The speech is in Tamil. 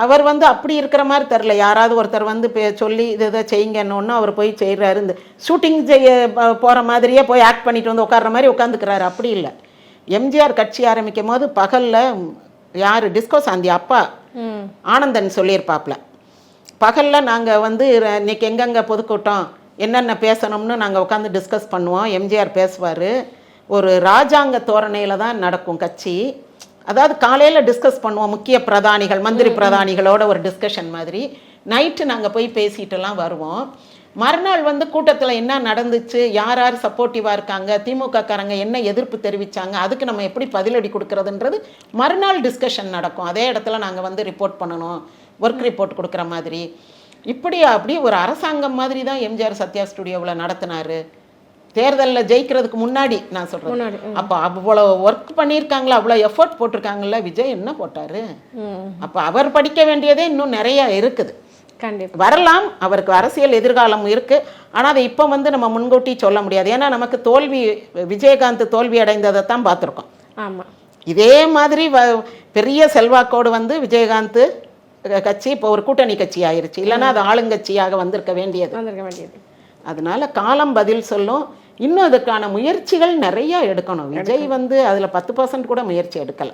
அவர் வந்து அப்படி இருக்கிற மாதிரி தெரில. யாராவது ஒருத்தர் வந்து சொல்லி இதை செய்யுங்கன்னு அவர் போய் செய்கிறாரு. இந்த ஷூட்டிங் செய்ய போகிற மாதிரியே போய் ஆக்ட் பண்ணிட்டு வந்து உட்கார்ற மாதிரி உட்காந்துக்கிறாரு. அப்படி இல்லை. எம்ஜிஆர் கட்சி ஆரம்பிக்கும் போது பகலில் யார் டிஸ்கோ சாந்தி அப்பா ஆனந்தன் சொல்லியிருப்பாப்ல, பகலில் நாங்கள் வந்து இன்னைக்கு எங்கெங்கே பொதுக்கூட்டம் என்னென்ன பேசணும்னு நாங்கள் உட்காந்து டிஸ்கஸ் பண்ணுவோம். எம்ஜிஆர் பேசுவார். ஒரு ராஜாங்க தோரணையில் தான் நடக்கும் கட்சி. அதாவது காலையில் டிஸ்கஸ் பண்ணுவோம், முக்கிய பிரதானிகள் மந்திரி பிரதானிகளோட ஒரு டிஸ்கஷன் மாதிரி. நைட்டு நாங்கள் போய் பேசிட்டுலாம் வருவோம். மறுநாள் வந்து கூட்டத்தில் என்ன நடந்துச்சு, யார் யார் சப்போர்ட்டிவாக இருக்காங்க, திமுககாரங்க என்ன எதிர்ப்பு தெரிவித்தாங்க, அதுக்கு நம்ம எப்படி பதிலடி கொடுக்குறதுன்றது மறுநாள் டிஸ்கஷன் நடக்கும். அதே இடத்துல நாங்கள் வந்து ரிப்போர்ட் பண்ணணும், ஒர்க் ரிப்போர்ட் கொடுக்குற மாதிரி. இப்படி அப்படி ஒரு அரசாங்கம் மாதிரி தான் எம்ஜிஆர் சத்யா ஸ்டுடியோவில் நடத்தினார். தேர்தலில் ஜெயிக்கிறதுக்கு முன்னாடி நான் சொல்கிறேன். அப்போ அவ்வளோ ஒர்க் பண்ணியிருக்காங்களா, அவ்வளோ எஃபர்ட் போட்டிருக்காங்களா. விஜய் என்ன போட்டார்? அப்போ அவர் படிக்க வேண்டியதே இன்னும் நிறையா இருக்குது. வரலாம், அவருக்கு அரசியல் எதிர்காலம் இருக்குது. ஆனால் அதை இப்போ வந்து நம்ம முன்கூட்டி சொல்ல முடியாது. ஏன்னா நமக்கு தோல்வி, விஜயகாந்த் தோல்வி அடைந்ததை தான் பார்த்துருக்கோம். ஆமாம், இதே மாதிரி பெரிய செல்வாக்கோடு வந்து விஜயகாந்த் கட்சி இப்போ ஒரு கூட்டணி கட்சி ஆயிடுச்சு. இல்லைன்னா அது ஆளுங்கட்சியாக வந்திருக்க வேண்டியது. அதனால காலம் பதில் சொல்லும். இன்னும் அதுக்கான முயற்சிகள் நிறைய எடுக்கணும். விஜய் வந்து அதில் 10% கூட முயற்சி எடுக்கலை.